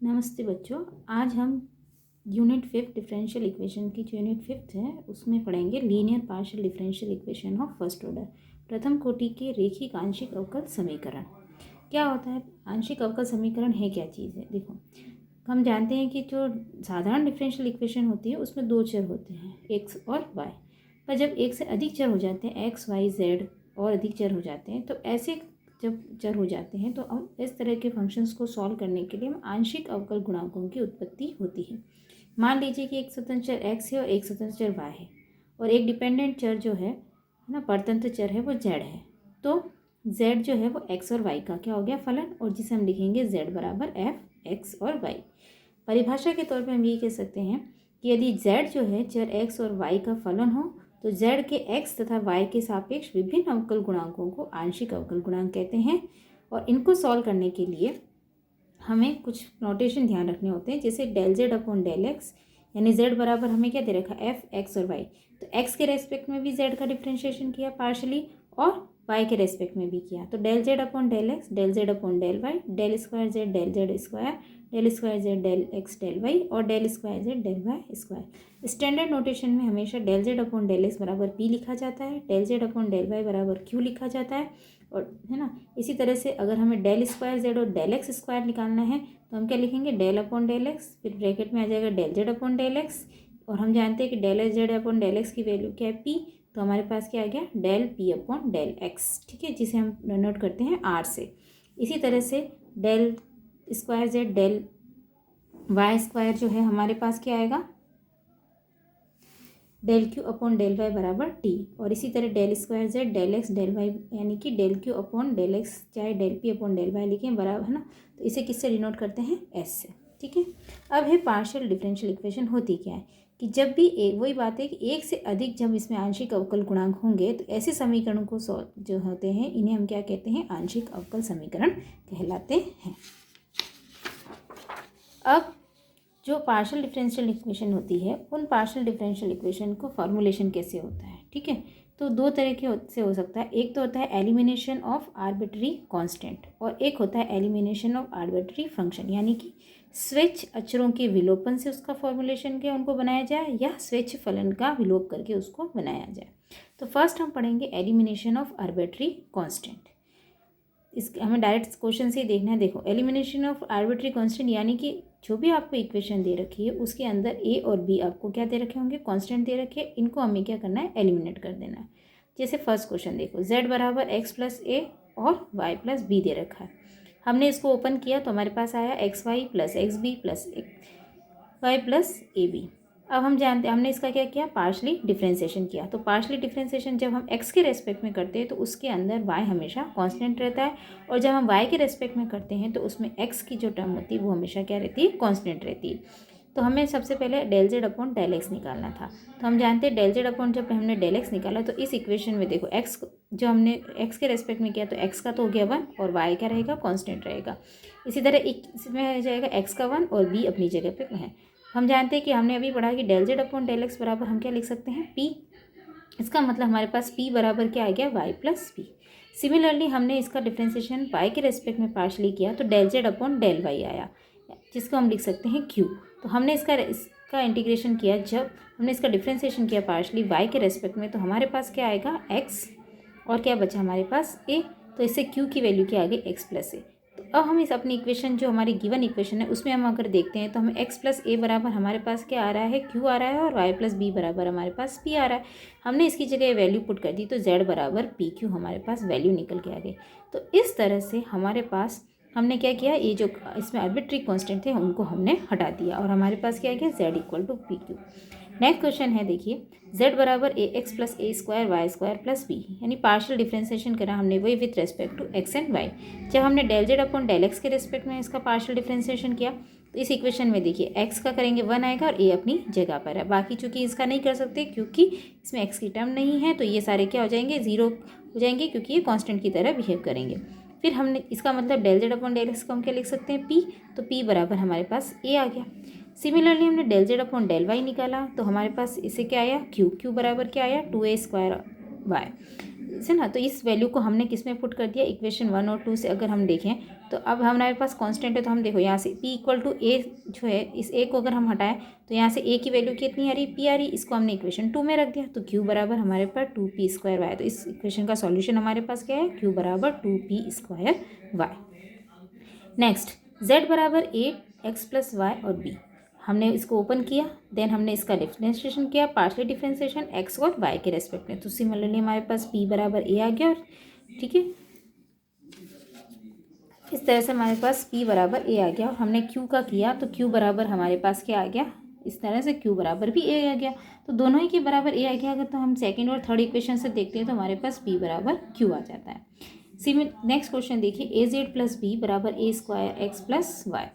नमस्ते बच्चों। आज हम यूनिट 5 डिफरेंशियल इक्वेशन की जो यूनिट 5 है उसमें पढ़ेंगे linear partial differential equation of first order, प्रथम कोटि के रैखिक आंशिक अवकल समीकरण। क्या होता है आंशिक अवकल समीकरण, है क्या चीज़ है? देखो, हम जानते हैं कि जो साधारण डिफरेंशियल इक्वेशन होती है उसमें दो चर होते हैं, एक्स और वाई। पर जब एक से अधिक चर हो जाते हैं, एक्स वाई जेड और अधिक चर हो जाते हैं, तो ऐसे जब चर हो जाते हैं तो हम इस तरह के फंक्शंस को सॉल्व करने के लिए हम आंशिक अवकल गुणांकों की उत्पत्ति होती है। मान लीजिए कि एक स्वतंत्र चर x है और एक स्वतंत्र चर y है और एक डिपेंडेंट चर जो है ना, परतंत्र चर है, वो z है। तो z जो है वो x और y का क्या हो गया, फलन, और जिसे हम लिखेंगे z बराबर f x और y। परिभाषा के तौर पर हम ये कह सकते हैं कि यदि z जो है चर x और y का फलन हो तो z के x तथा y के सापेक्ष विभिन्न अवकल गुणांकों को आंशिक अवकल गुणांक कहते हैं। और इनको सॉल्व करने के लिए हमें कुछ नोटेशन ध्यान रखने होते हैं, जैसे del z upon del x, यानी z बराबर हमें क्या दे रखा है, f x और y। तो x के रेस्पेक्ट में भी z का डिफ्रेंशिएशन किया पार्शली और y के रेस्पेक्ट में भी किया। तो del z upon del x, del z upon del y, del square z del z square, del square z del x del y और del square z del y square. Standard notation में हमेशा del z upon del x बराबर p लिखा जाता है, del z upon del y बराबर q लिखा जाता है, और है ना। इसी तरह से अगर हमें डेल स्क्वायर जेड और डेल एक्स स्क्वायर निकालना है तो हम क्या लिखेंगे, डेल अपॉन डेल एक्स, फिर ब्रैकेट में आ जाएगा del z upon del x, और हम जानते हैं कि del z upon del x की वैल्यू क्या है, पी। तो हमारे पास क्या आ गया, del p upon del x, ठीक है, जिसे हम नोट करते हैं आर से। इसी तरह से del square z del y square जो है हमारे पास क्या आएगा, del q upon del y बराबर टी। और इसी तरह del square z del x del y, यानी कि del q upon del x चाहे del p upon del y लिखें बराबर, है ना। तो इसे किससे डिनोट करते हैं, एस से, ठीक है। अब है पार्शियल डिफरेंशियल इक्वेशन। होती क्या है कि जब भी वही बात है कि एक से अधिक जब इसमें आंशिक अवकल गुणांक होंगे तो ऐसे समीकरणों को जो होते हैं इन्हें हम क्या कहते हैं, आंशिक अवकल समीकरण कहलाते हैं। अब जो पार्शियल डिफरेंशियल इक्वेशन होती है उन पार्शियल डिफरेंशियल इक्वेशन को फॉर्मुलेशन कैसे होता है, ठीक है। तो दो तरह के से हो सकता है, एक तो होता है एलिमिनेशन ऑफ आर्बिट्री कांस्टेंट और एक होता है एलिमिनेशन ऑफ आर्बिट्री फंक्शन, यानी कि स्वेच्छ अक्षरों के विलोपन से उसका फॉर्मुलेशन क्या उनको बनाया जाए या स्वेच्छ फलन का विलोप करके उसको बनाया जाए। तो फर्स्ट हम पढ़ेंगे एलिमिनेशन ऑफ आर्बिट्री कांस्टेंट। इस हमें डायरेक्ट क्वेश्चन से ही देखना है। देखो, एलिमिनेशन ऑफ आर्बिट्री कांस्टेंट, यानी कि जो भी आपको इक्वेशन दे रखी है उसके अंदर ए और बी आपको क्या दे रखे होंगे, कांस्टेंट दे रखे हैं, इनको हमें क्या करना है, एलिमिनेट कर देना है। जैसे फर्स्ट क्वेश्चन देखो, z बराबर एक्स प्लस ए और y प्लस बी दे रखा है। हमने इसको ओपन किया तो हमारे पास आया x y plus x b plus y plus a b. अब हम जानते हैं हमने इसका क्या किया, पार्शली डिफ्रेंसिएशन किया। तो पार्शली डिफ्रेंसिएशन जब हम x के रेस्पेक्ट में करते हैं तो उसके अंदर y हमेशा कांस्टेंट रहता है, और जब हम y के रेस्पेक्ट में करते हैं तो उसमें x की जो टर्म होती है वो हमेशा क्या रहती है, कांस्टेंट रहती है। तो हमें सबसे पहले del z upon del x निकालना था। तो हम जानते हैं डेल जेड अपॉन, जब हमने डेल एक्स निकाला तो इस इक्वेशन में देखो x जो हमने x के रेस्पेक्ट में किया तो x का तो हो गया 1 और y क्या रहेगा, कांस्टेंट रहेगा। इसी तरह इसमें आ जाएगा x का 1 और b अपनी जगह पे है। हम जानते हैं कि हमने अभी पढ़ा कि del z upon del x बराबर हम क्या लिख सकते हैं, p। इसका मतलब हमारे पास p बराबर क्या आ गया, y प्लस p। सिमिलरली हमने इसका डिफ्रेंसिएशन y के रेस्पेक्ट में पार्शली किया तो del z upon del y आया, जिसको हम लिख सकते हैं q। तो हमने इसका इंटीग्रेशन किया, जब हमने इसका डिफ्रेंसिएशन किया पार्शली y के रेस्पेक्ट में, तो हमारे पास क्या आएगा, x, और क्या बचा हमारे पास a। तो इससे q की वैल्यू क्या आ गई, x प्लस a। तो अब हम इस अपनी इक्वेशन जो हमारी गिवन इक्वेशन है उसमें हम अगर देखते हैं तो हमें x प्लस ए बराबर हमारे पास क्या आ रहा है, q आ रहा है, और y प्लस बी बराबर हमारे पास p आ रहा है। हमने इसकी जगह वैल्यू पुट कर दी तो z बराबर पी क्यू हमारे पास वैल्यू निकल के आ गई। तो इस तरह से हमारे पास हमने क्या किया, ये जो इसमें आर्बिट्री कांस्टेंट थे उनको हमने हटा दिया और हमारे पास क्या गया, z equal to p q. Next question है, देखिए z बराबर a x plus a square y square plus b, यानी पार्शियल डिफ्रेंसिएशन करा हमने वही with respect to x and y. जब हमने del z upon del x के रेस्पेक्ट में इसका पार्शियल डिफ्रेंसिएशन किया तो इस इक्वेशन में देखिए x का करेंगे 1 आएगा और a अपनी जगह पर है। बाकी चूंकि इसका नहीं कर सकते क्योंकि इसमें x की टर्म नहीं है, तो ये सारे क्या हो जाएंगे, जीरो हो जाएंगे, क्योंकि ये कांस्टेंट की तरह बिहेव करेंगे। फिर हमने इसका मतलब del z upon del x को हम क्या लिख सकते हैं, p। तो p बराबर हमारे पास a आ गया। सिमिलरली हमने del z upon del y निकाला तो हमारे पास इसे क्या आया, q बराबर क्या आया, 2a स्क्वायर वाई। से ना, तो इस वैल्यू को हमने किस में पुट कर दिया, इक्वेशन 1 और 2 से अगर हम देखें तो अब हमारे पास कांस्टेंट है, तो हम देखो यहाँ से p इक्वल टू ए जो है, इस a को अगर हम हटाएं तो यहाँ से a की वैल्यू कितनी आ रही, p आ रही, इसको हमने इक्वेशन 2 में रख दिया, तो q बराबर हमारे पास 2p² y। तो इस इक्वेशन का सॉल्यूशन हमारे पास क्या है, q बराबर 2p² y। नेक्स्ट z बराबर 8x प्लस वाई और b, हमने इसको ओपन किया, देन हमने इसका डिफरेंशिएशन किया, पार्शियल डिफरेंशिएशन x और y के रेस्पेक्ट में, तो सिमिलरली हमारे पास p बराबर a आ गया। और ठीक है, इस तरह से हमारे पास p बराबर a आ गया। और हमने q का किया तो q बराबर हमारे पास क्या आ गया, इस तरह से q बराबर भी a आ गया, तो दोनों ही के बराबर a आ गया। अगर तो हम सेकंड और थर्ड इक्वेशन से देखते हैं तो हमारे पास p बराबर q आ जाता है। नेक्स्ट क्वेश्चन देखिए, az प्लस b बराबर a² x प्लस वाई,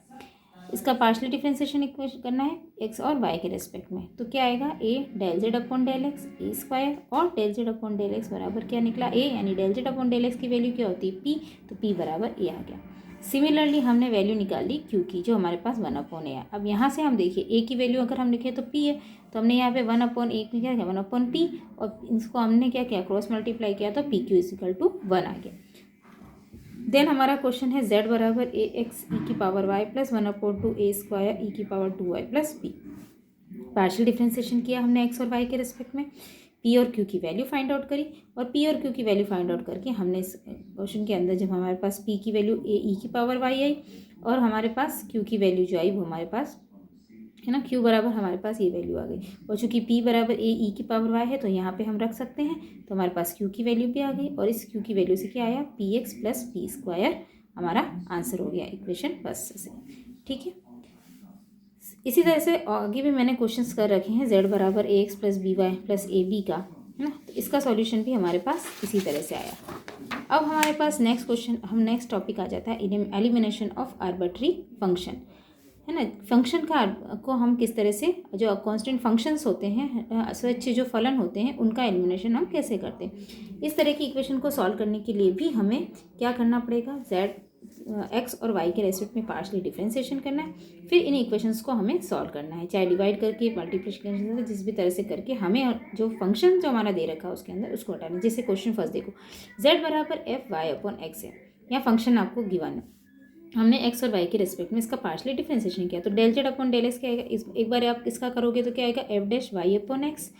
इसका पार्शियल डिफरेंशिएशन इक्वेशन करना है x और y के रेस्पेक्ट में, तो क्या आएगा, a del z upon del x a² और del z upon del x बराबर क्या निकला, a, यानी del z upon del x की वैल्यू क्या होती है, p, तो p बराबर a आ गया। सिमिलरली हमने वैल्यू निकाल ली q की, जो हमारे पास 1/a है। अब यहाँ से हम देखिए a की वैल्यू अगर हम लिखे तो p है, तो हमने यहाँ पे 1/a की क्या किया, 1/p, और इसको हमने क्या किया, क्रॉस मल्टीप्लाई किया, तो pq इक्वल टू 1 आ गया। देन हमारा क्वेश्चन है z बराबर ए एक्स ई की पावर y प्लस 1/2a² ई की power 2y plus p। Partial differentiation किया हमने x और y के रेस्पेक्ट में, p और q की वैल्यू फाइंड आउट करी, और p और q की वैल्यू फाइंड आउट करके हमने इस क्वेश्चन के अंदर जब हमारे पास p की वैल्यू a e की पावर y आई और हमारे पास q की वैल्यू जो आई वो हमारे पास है ना, q बराबर हमारे पास ये वैल्यू आ गई, और चूंकि p बराबर a e की पावर y है तो यहाँ पे हम रख सकते हैं, तो हमारे पास q की वैल्यू भी आ गई, और इस q की वैल्यू से क्या आया, px प्लस p² हमारा आंसर हो गया इक्वेशन फर्स्ट से। ठीक है, इसी तरह से आगे भी मैंने क्वेश्चंस कर रखे हैं, z बराबर ax plus by plus ab का, है ना, तो इसका सॉल्यूशन भी हमारे पास इसी तरह से आया। अब हमारे पास नेक्स्ट क्वेश्चन, हम नेक्स्ट टॉपिक आ जाता है एलिमिनेशन ऑफ आर्बिट्री फंक्शन, है ना। फंक्शन को हम किस तरह से, जो कांस्टेंट फंक्शंस होते हैं, स्वच्छ जो फलन होते हैं, उनका एलिमिनेशन हम कैसे करते हैं। इस तरह की इक्वेशन को सॉल्व करने के लिए भी हमें क्या करना पड़ेगा, x और y के रेस्पेक्ट में पार्शियली डिफरेंशिएशन करना है, फिर इन इक्वेशंस को हमें सॉल्व करना है, चाहे डिवाइड करके, मल्टीप्लिकेशन से, जिस भी तरह से करके हमें जो फंक्शन जो हमारा दे रखा है उसके अंदर उसको हटाना है। जैसे क्वेश्चन फर्स्ट देखो, z बराबर एफ वाई अपॉन एक्स है, या फंक्शन आपको गिवन है, हमने x और y के रेस्पेक्ट में इसका पार्शियली डिफरेंशिएशन किया, तो del z upon del x क्या आएगा, एक बार आप किसका करोगे तो क्या आएगा, f dash y upon x.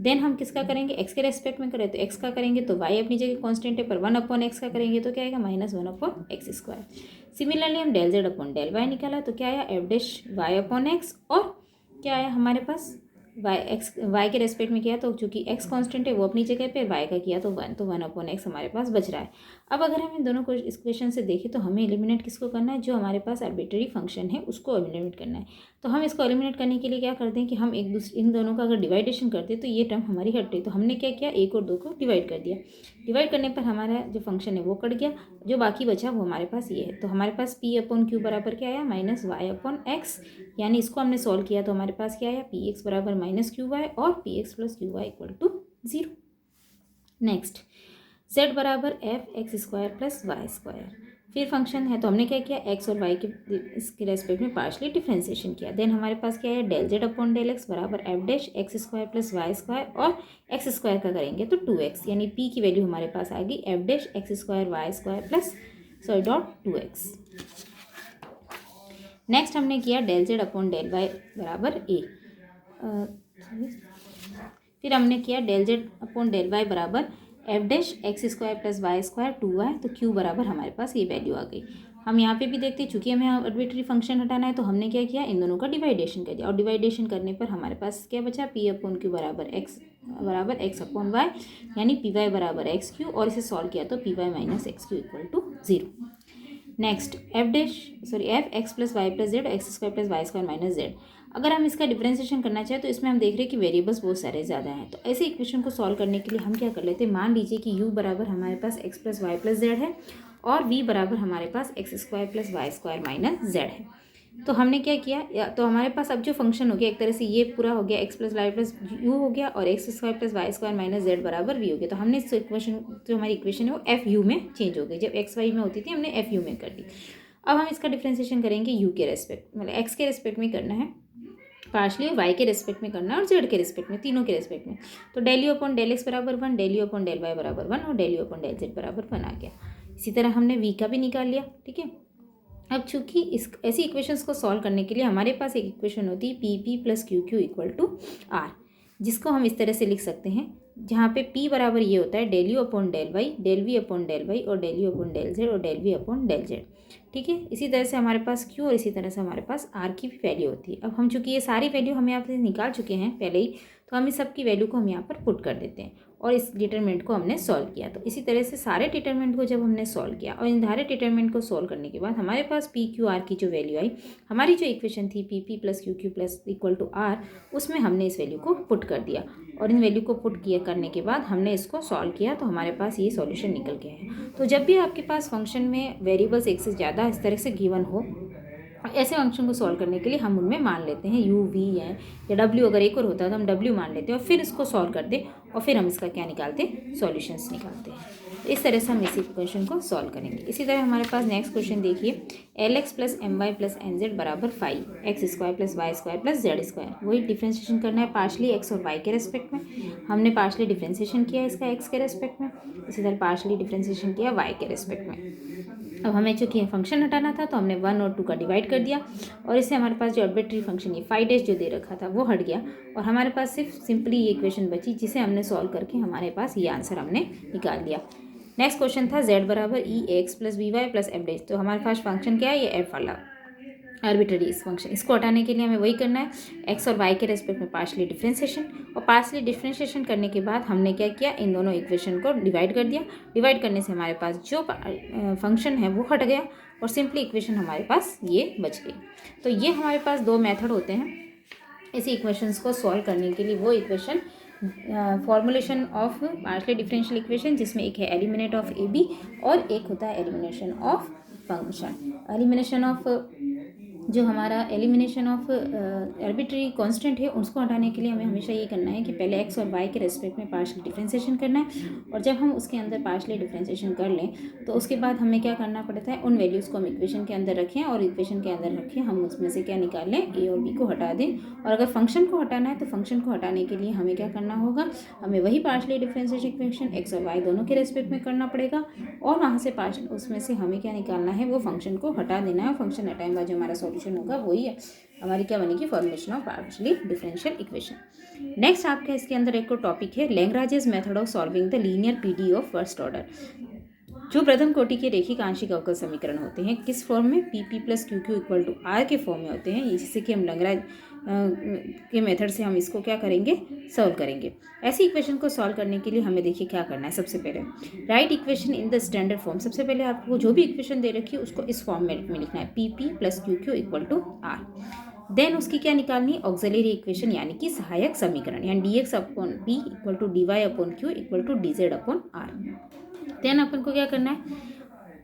Then हम किसका करेंगे, x के रेस्पेक्ट में करें तो x का करेंगे, तो y अपनी जगह कांस्टेंट है, पर 1/x का करेंगे तो क्या आएगा, -1/x²। सिमिलरली हम del z upon del y निकाला, तो क्या आया, f dash y upon x, और क्या आया हमारे पास y के रेस्पेक्ट में किया, तो चूंकि x कांस्टेंट है वो अपनी जगह पे, y का किया तो 1, तो 1/x हमारे पास बच रहा है। अब अगर हम इन दोनों को इस क्वेश्चन से देखें तो हमें एलिमिनेट किसको करना है, जो हमारे पास आर्बिट्ररी फंक्शन है उसको एलिमिनेट करना है। तो हम इसको एलिमिनेट करने के लिए क्या करते हैं कि हम एक दूसरे इन दोनों का अगर डिवाइडेशन करते हैं तो ये टर्म हमारी हट रही, तो हमने क्या किया, 1 और 2 को डिवाइड कर दिया। डिवाइड करने पर हमारा जो फंक्शन है वो कट गया, जो बाकी बचा वो हमारे पास ये है, तो हमारे पास p/q बराबर क्या आया, -y/x, यानी इसको हमने सॉल्व किया तो हमारे पास क्या आया, px बराबर -qy और px plus qy equal to 0। Next z बराबर f(x² प्लस y²), फिर फंक्शन है तो हमने क्या किया, x और y के इसके रेस्पेक्ट में पार्शियली डिफरेंशिएशन किया। देन हमारे पास क्या है, del z upon del x बराबर f dash x² plus y², और x² का करेंगे तो 2x, यानी p की वैल्यू हमारे पास आ गई F dash x² y² plus (2x). Next हमने किया del z upon del y बराबर a, फिर हमने किया del z upon del y बराबर f dash x² plus y² 2y, तो q बराबर हमारे पास ये वैल्यू आ गई। हम यहाँ पे भी देखते हैं, चूंकि हमें आर्बिट्ररी फंक्शन हटाना है तो हमने क्या किया, इन दोनों का डिवाइडेशन कर दिया, और डिवाइडेशन करने पर हमारे पास क्या बचा, p/q बराबर x अपॉन वाई, यानी py बराबर xq, और इसे सॉल्व किया तो py minus xq equal to 0। Next f x plus y plus z x² plus y² minus z, अगर हम इसका डिफरेंशिएशन करना चाहें तो इसमें हम देख रहे हैं कि वेरिएबल्स बहुत सारे ज़्यादा हैं, तो ऐसे इक्वेशन को सॉल्व करने के लिए हम क्या कर लेते हैं, मान लीजिए कि u बराबर हमारे पास x plus y plus z है, और v बराबर हमारे पास x² plus y² minus Z है। तो हमने क्या किया, तो हमारे पास अब जो फंक्शन हो गया एक तरह से ये पूरा हो गया, x plus y plus u हो गया, और x² plus y² minus z बराबर v हो गया। तो हमने इस इक्वेशन, जो हमारी इक्वेशन है वो एफ यू में चेंज हो गई, जब एक्स वाई में होती थी हमने एफ यू में कर दी। अब हम इसका डिफरेंशिएशन करेंगे u के रेस्पेक्ट, मतलब x के रेस्पेक्ट में करना है, पार्शली वाई के रेस्पेक्ट में करना है और जेड के रेस्पेक्ट में, तीनों के रेस्पेक्ट में। तो del u upon del x बराबर 1, del u upon del y बराबर 1 और del u upon del z बराबर 1 आ गया। इसी तरह हमने वी का भी निकाल लिया, ठीक है। अब चूंकि इस ऐसी इक्वेशंस को सॉल्व करने के लिए हमारे पास एक इक्वेशन होती है p p plus q q equal to r, जिसको हम इस तरह से लिख सकते हैं, जहाँ पे p बराबर ये होता है del u upon del y, del v upon del y और del u upon del z और del v upon del z, ठीक है। इसी तरह से हमारे पास q और इसी तरह से हमारे पास r की भी वैल्यू होती है। अब हम चूंकि ये सारी वैल्यू हम यहाँ पे निकाल चुके हैं पहले ही, तो हम इस सब की वैल्यू को हम यहाँ पर पुट कर देते हैं और इस डिटरमिनेंट को हमने सॉल्व किया। तो इसी तरह से सारे डिटरमिनेंट को जब हमने सॉल्व किया और इन सारे डिटरमिनेंट को सॉल्व करने के बाद हमारे पास पी क्यू आर की जो वैल्यू आई, हमारी जो इक्वेशन थी p p plus q q plus equal to r, उसमें हमने इस वैल्यू को पुट कर दिया और इन वैल्यू को पुट किया करने के बाद हमने इसको सॉल्व किया, तो हमारे पास ये सॉल्यूशन निकल गया है। तो जब भी आपके पास फंक्शन में वेरिएबल्स एक से ज़्यादा इस तरह से गिवन हो, ऐसे फंक्शन को सॉल्व करने के लिए हम उनमें मान लेते हैं u v है या w, अगर एक और होता है तो हम w मान लेते हैं और फिर इसको सॉल्व करते और फिर हम इसका क्या निकालते हैं, सॉल्यूशंस निकालते हैं। इस तरह से हम इसी क्वेश्चन को सॉल्व करेंगे। इसी तरह हमारे पास नेक्स्ट क्वेश्चन देखिए, l x plus m y plus n z बराबर 5 x square plus y square plus z square. वही डिफ्रेंशिएशन करना है पार्शली एक्स और वाई के रेस्पेक्ट में, हमने पार्शली डिफ्रेंशिएशन किया इसका एक्स के रेस्पेक्ट में, इसी तरह पार्शली डिफ्रेंशिएशन किया वाई के रेस्पेक्ट में। अब हमें चूँकि फंक्शन हटाना था तो हमने 1 और 2 का डिवाइड कर दिया और इससे हमारे पास जो आर्बिट्री फंक्शन ये 5 डैश जो दे रखा था वो हट गया और हमारे पास सिर्फ सिंपली ये इक्वेशन बची, जिसे हमने सॉल्व करके हमारे पास ये आंसर हमने निकाल दिया। नेक्स्ट क्वेश्चन था z बराबर e x plus v y plus f dash. तो हमारे पास फंक्शन क्या है, ये एफ वाला आर्बिट्ररी इस फंक्शन, इसको हटाने के लिए हमें वही करना है, एक्स और वाई के रेस्पेक्ट में पार्शली डिफ्रेंशिएशन, और पार्शली डिफ्रेंशिएशन करने के बाद हमने क्या किया, इन दोनों इक्वेशन को डिवाइड कर दिया। डिवाइड करने से हमारे पास जो फंक्शन है वो हट गया और सिंपली इक्वेशन हमारे पास ये बच गई। तो ये हमारे पास दो मेथड होते हैं इसी इक्वेशंस को सॉल्व करने के लिए। वो equation formulation of partial differential equation, जिसमें एक है एलिमिनेट ऑफ ए बी और एक होता है elimination of function. Elimination of जो हमारा एलिमिनेशन ऑफ आर्बिट्री कांस्टेंट है उसको हटाने के लिए हमें हमेशा ये करना है कि पहले एक्स और वाई के रेस्पेक्ट में पार्शियल डिफरेंशिएशन करना है, और जब हम उसके अंदर पार्शियल डिफरेंशिएशन कर लें तो उसके बाद हमें क्या करना पड़ता है, उन वैल्यूज़ को हम इक्वेशन के अंदर रखें और इक्वेशन के अंदर रखें हम उसमें से क्या निकाल लें, ए और बी को हटा दें। और अगर फंक्शन को हटाना है तो फंक्शन को हटाने के लिए हमें क्या करना होगा, हमें वही पार्शियल डिफरेंशिएशन इक्वेशन एक्स और वाई दोनों के रेस्पेक्ट में करना पड़ेगा और वहाँ से पार्शियल उसमें से हमें क्या निकालना है, वो फंक्शन को हटा देना है। फंक्शन हटाने बाद जो हमारा सॉल्यूशन होगा वही हमारी क्या बनेगी, formulation of partially differential equation. Next आपका इसके अंदर एक और टॉपिक है Lagrange's method of solving the linear PD of first order. जो प्रथम कोटि के रेखिक आंशिक अवकल समीकरण होते हैं किस फॉर्म में, p p plus q q equal to r के फॉर्म में होते हैं, जिससे कि हम लैग्रांज के मेथड से हम इसको क्या करेंगे, सॉल्व करेंगे। ऐसी इक्वेशन को सॉल्व करने के लिए हमें देखिए क्या करना है, सबसे पहले right equation in the standard form. सबसे पहले आपको जो भी इक्वेशन दे रखी है उसको इस फॉर्म में लिखना है, p p plus q q equal to r. Then उसकी क्या निकालनी है, ऑक्सिलरी इक्वेशन यानी कि सहायक समीकरण, यानी d x upon p equal to d y upon q equal to d z upon r. Then अपन को क्या करना है,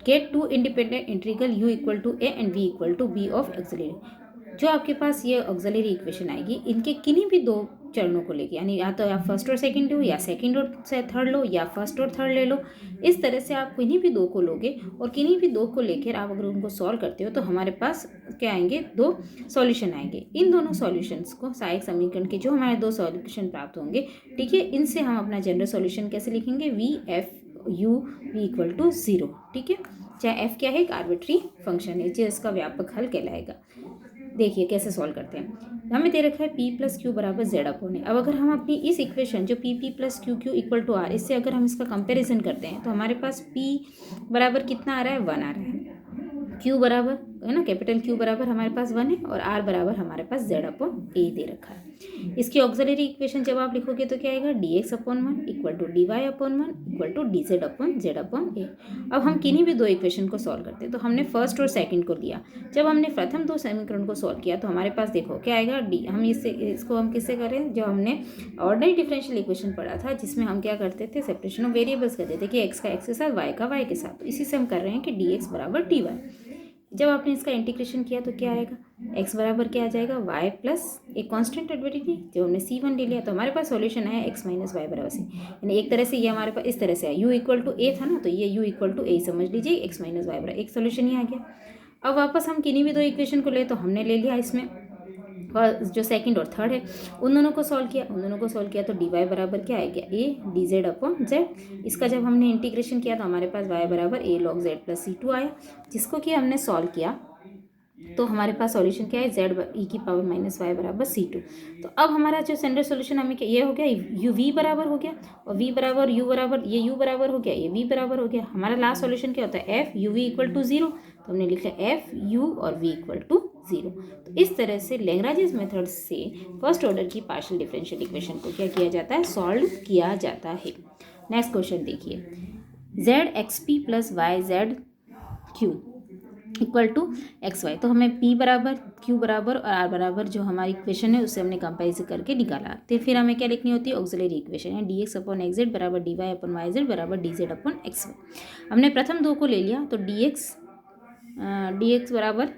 get to independent integral u equal to a and v equal to b of auxiliary. जो आपके पास ये auxiliary equation आएगी इनके किन्हीं भी दो चरणों को लेके, यानी या तो आप फर्स्ट और सेकंड लो या सेकंड और थर्ड लो या फर्स्ट और थर्ड ले लो, इस तरह से आप किन्हीं भी दो को लोगे और किन्हीं भी दो को लेकर आप अगर उनको सॉल्व करते हो तो हमारे पास क्या आएंगे, दो सॉल्यूशन आएंगे। इन दोनों सॉल्यूशंस को सहायक समीकरण के जो हमारे दो सॉल्यूशन प्राप्त होंगे, ठीक है, इनसे हम अपना जनरल सॉल्यूशन कैसे लिखेंगे, v f u v equal to 0, ठीक है। चाहे एफ क्या है, एक आर्बिट्री फंक्शन है जो इसका व्यापक हल कहलाएगा। देखिए कैसे सॉल्व करते हैं, हमें दे रखा है p प्लस क्यू बराबर जेड अपॉन ए। अब अगर हम अपनी इस इक्वेशन जो p p plus q q equal to r, इससे अगर हम इसका कंपैरिजन करते हैं तो हमारे पास p बराबर कितना आ रहा है, 1 आ रहा है, q बराबर है ना, कैपिटल Q बराबर हमारे पास 1 है और r बराबर हमारे पास z अपॉन ए दे रखा है। इसकी ऑक्सिलरी इक्वेशन जब आप लिखोगे तो क्या आएगा, d x upon 1 equal to d y upon 1 equal to d z upon a. अब हम किन्हीं भी दो इक्वेशन को सॉल्व करते हैं तो हमने फर्स्ट और सेकंड को लिया, जब हमने प्रथम दो समीकरण को सॉल्व किया तो हमारे पास देखो क्या आएगा, डी। हम इसको हम किससे करें, जो हमने ऑर्डिनरी डिफरेंशियल इक्वेशन पढ़ा था जिसमें हम क्या करते थे, सेपरेशन ऑफ वेरिएबल्स करते थे कि एक्स का एक्स के साथ, वाई का वाई के साथ। तो इसी से हम कर रहे हैं कि डी एक्स बराबर डी वाई। जब आपने इसका इंटीग्रेशन किया तो क्या आएगा, x बराबर क्या आ जाएगा, y प्लस एक कांस्टेंट आर्बिट्री जो हमने c1 ले लिया, तो हमारे पास सॉल्यूशन आया x माइनस वाई बराबर c। यानी एक तरह से ये हमारे पास इस तरह से आया, u इक्वल टू a था ना, तो ये u इक्वल टू a समझ लीजिए, x माइनस वाई बराबर एक सॉल्यूशन ही आ गया। अब वापस हम किन्हीं भी दो इक्वेशन को ले तो हमने ले लिया इसमें जो सेकंड और थर्ड है उन दोनों को सॉल्व किया तो डी वाई बराबर क्या आएगा, A D z upon Z. इसका जब हमने इंटीग्रेशन किया तो हमारे पास वाई बराबर a log z plus c two आया, जिसको कि हमने सॉल्व किया तो हमारे पास सॉल्यूशन क्या है, जेड ई की पावर माइनस वाई बराबर सी टू। तो अब हमारा जो स्टैंडर्ड सॉल्यूशन हमें ये हो गया, यू वी बराबर हो गया और वी बराबर यू बराबर, ये यू बराबर हो गया, ये वी बराबर हो गया। हमारा लास्ट सॉल्यूशन क्या होता है, f u v equal to zero, तो हमने लिखा एफ यू और वी इक्वल टू जीरो। तो इस तरह से लैग्रांजेस मेथड से फर्स्ट ऑर्डर की पार्शियल डिफरेंशियल इक्वेशन को क्या किया जाता है, सॉल्व किया जाता है। नेक्स्ट क्वेश्चन देखिए, z x p plus y z q equal to x y. तो हमें पी बराबर क्यू बराबर और आर बराबर जो हमारी इक्वेशन है उससे हमने कंपेरिजन करके निकाला। तो फिर हमें क्या लिखनी होती है, ऑक्सिलरी इक्वेशन है d x upon x z बराबर d y upon y z बराबर d z upon x y. हमने प्रथम दो को ले लिया तो डी एक्स बराबर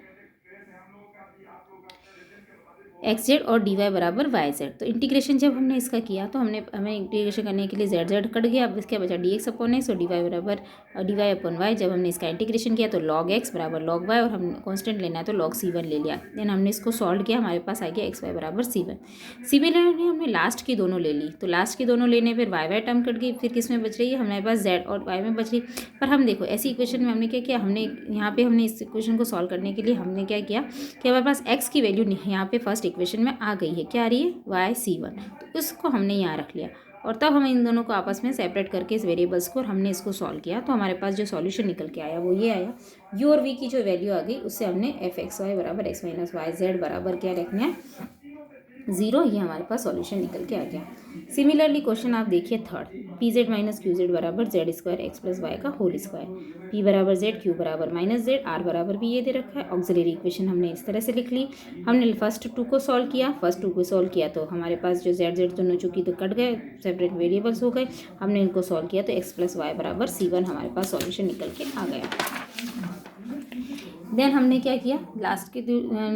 एक्स जेड और डी वाई बराबर वाई जेड। तो इंटीग्रेशन जब हमने इसका किया तो हमें इंटीग्रेशन करने के लिए जेड जेड कट गया, अब इसके बचा डी एक्स अपॉन एक्स और डी वाई बराबर डी वाई अपॉन वाई। जब हमने इसका इंटीग्रेशन किया तो लॉग एक्स बराबर लॉग वाई और हम कांस्टेंट लेना है तो लॉग सी वन ले लिया। देन हमने इसको सॉल्व किया, हमारे पास आ गया एक्स वाई बराबर सी वन। सिमिलरली हमने लास्ट की दोनों ले ली, तो लास्ट की दोनों लेने पर वाई वाई टर्म कट गई, फिर किस में बच रही है हमारे पास जेड और वाई में बच रही। पर हम देखो ऐसी इक्वेशन में हमने क्या किया, हमने यहाँ पे हमने इस इक्वेशन को सॉल्व करने के लिए हमने क्या किया कि हमारे पास एक्स की वैल्यू यहाँ पे फर्स्ट इक्वेशन में आ गई है, क्या आ रही है, वाई सी वन। तो उसको हमने यहाँ रख लिया और तब हम इन दोनों को आपस में सेपरेट करके इस वेरिएबल्स को और हमने इसको सॉल्व किया। तो हमारे पास जो सॉल्यूशन निकल के आया वो ये आया, यू और वी की जो वैल्यू आ गई उससे हमने एफ एक्स वाई बराबर एक्स माइनस वाई जेड बराबर क्या रखना है, जीरो। ये हमारे पास सॉल्यूशन निकल के आ गया। सिमिलरली क्वेश्चन आप देखिए third, p z minus q z बराबर z square x plus y का होल स्क्वायर, पी बराबर जेड क्यू बराबर माइनस जेड आर बराबर भी ये दे रखा है। ऑक्सिलरी इक्वेशन हमने इस तरह से लिख ली। हमने फर्स्ट टू को सॉल्व किया, तो हमारे पास जो जेड जेड दोनों चूंकि तो कट गए, सेपरेट वेरिएबल्स हो गए। हमने इनको सॉल्व किया तो एक्स प्लस वाई बराबर सी वन हमारे पास सॉल्यूशन निकल के आ गया। देन हमने क्या किया, लास्ट के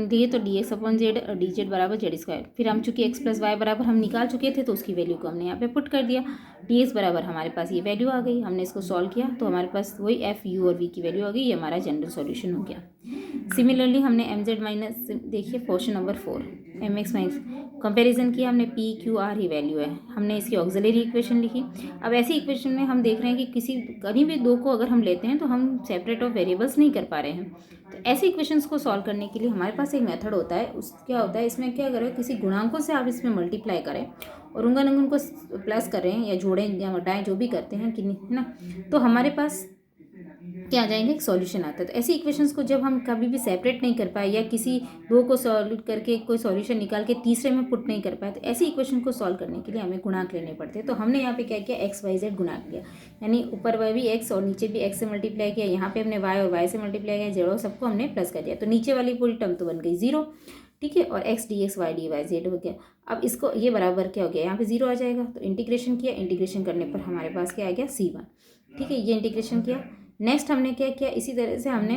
दिए तो डी एक्स अपॉन जेड और डी जेड बराबर जेड स्क्वायर। फिर हम चूंकि एक्स प्लस वाई बराबर हम निकाल चुके थे तो उसकी वैल्यू को हमने यहाँ पे पुट कर दिया। डी एक्स बराबर हमारे पास ये वैल्यू आ गई, हमने इसको सॉल्व किया तो हमारे पास वही एफ यू और वी की वैल्यू आ गई। ये हमारा जनरल सॉल्यूशन हो गया। सिमिलरली हमने एम जेड माइनस, देखिए question number 4, m x minus comparison किया हमने, पी क्यू आर ही वैल्यू है, हमने इसकी ऑक्सिलरी इक्वेशन लिखी। अब ऐसी इक्वेशन में हम देख रहे हैं कि कहीं भी दो को अगर हम लेते हैं तो हम सेपरेट ऑफ वेरिएबल्स नहीं कर पा रहे हैं। तो ऐसे इक्वेशंस को सॉल्व करने के लिए हमारे पास एक मेथड होता है। उस क्या होता है, इसमें क्या करें, किसी गुणांकों से आप इसमें मल्टीप्लाई करें और उनको प्लस करें या जोड़ें या घटाएं, जो भी करते हैं कि है ना, तो हमारे पास क्या आ जाएंगे, एक सॉल्यूशन आता है। तो ऐसी इक्वेशंस को जब हम कभी भी सेपरेट नहीं कर पाए या किसी दो को सॉल्व करके कोई सॉल्यूशन निकाल के तीसरे में पुट नहीं कर पाए, तो ऐसी इक्वेशन को सॉल्व करने के लिए हमें गुणांक लेने पड़ते हैं। तो हमने यहाँ पे क्या किया, एक्स वाई जेड गुणांक लिया, यानी ऊपर वाई भी एक्स और नीचे भी एक्स से मल्टीप्लाई किया। यहाँ पे हमने वाई और वाई से मल्टीप्लाई किया, जेड और सबको हमने प्लस कर दिया। तो नीचे वाली पूरी टर्म तो बन गई जीरो, ठीक है, और x d x y d y z हो गया। अब इसको ये बराबर क्या हो गया, यहाँ पे जीरो आ जाएगा। तो इंटीग्रेशन किया, इंटीग्रेशन करने पर हमारे पास क्या आ गया, सी वन, ठीक है, ये इंटीग्रेशन किया। नेक्स्ट हमने क्या किया, इसी तरह से हमने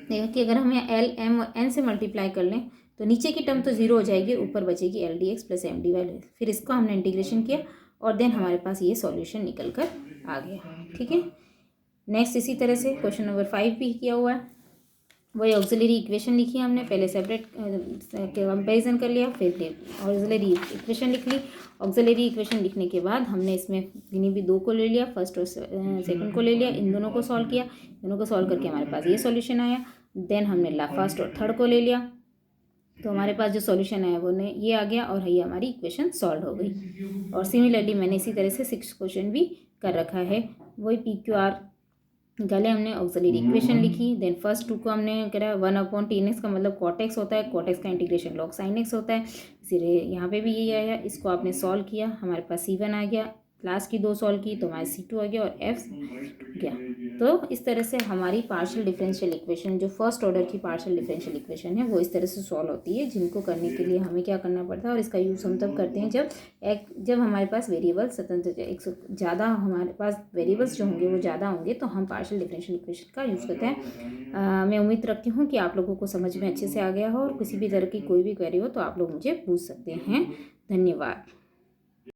देखा कि अगर हम यहाँ एल एम और एन से मल्टीप्लाई कर लें तो नीचे की टर्म तो जीरो हो जाएगी, ऊपर बचेगी l d x plus m d y. फिर इसको हमने इंटीग्रेशन किया और देन हमारे पास ये सॉल्यूशन निकल कर आ गया, ठीक है। नेक्स्ट इसी तरह से क्वेश्चन नंबर 5 भी किया हुआ है, वही ऑक्सिलरी इक्वेशन लिखी है हमने, पहले सेपरेट कंपैरिजन कर लिया, फिर ऑक्सिलरी इक्वेशन लिख ली। ऑक्सिलरी इक्वेशन लिखने के बाद हमने इसमें किन्हीं भी दो को ले लिया, फर्स्ट और सेकंड को ले लिया, इन दोनों को सॉल्व किया, दोनों को सॉल्व करके हमारे पास ये सॉल्यूशन आया। देन हमने फर्स्ट और थर्ड को ले लिया तो हमारे पास जो सॉल्यूशन आया वो ये आ गया और ये हमारी इक्वेशन सॉल्व हो गई। और सिमिलरली मैंने इसी तरह से 6 क्वेश्चन भी कर रखा है, वही पी क्यू आर निकाले हमने, ऑक्सिलरी इक्वेशन लिखी। देन फर्स्ट टू को हमने करा 1/tan x का मतलब cot x होता है, cot x का इंटीग्रेशन log sin x होता है, इसीलिए यहाँ पे भी यही आया। इसको आपने सॉल्व किया, हमारे पास C1 आ गया, लास्ट की दो सॉल्व की तो हमारे C2 आ गया और F गया। तो इस तरह से हमारी पार्शियल डिफरेंशियल इक्वेशन, जो फर्स्ट ऑर्डर की पार्शियल डिफरेंशियल इक्वेशन है, वो इस तरह से सॉल्व होती है, जिनको करने के लिए हमें क्या करना पड़ता है। और इसका यूज़ हम तब करते हैं जब हमारे पास वेरिएबल्स स्वतंत्र एक ज़्यादा हमारे पास वेरिएबल्स जो होंगे वो ज़्यादा होंगे तो हम पार्शियल डिफरेंशियल इक्वेशन का यूज़ करते हैं। मैं उम्मीद रखती हूँ कि आप लोगों को समझ में अच्छे से आ गया हो और किसी भी तरह की कोई भी क्वेरी हो तो आप लोग मुझे पूछ सकते हैं। धन्यवाद।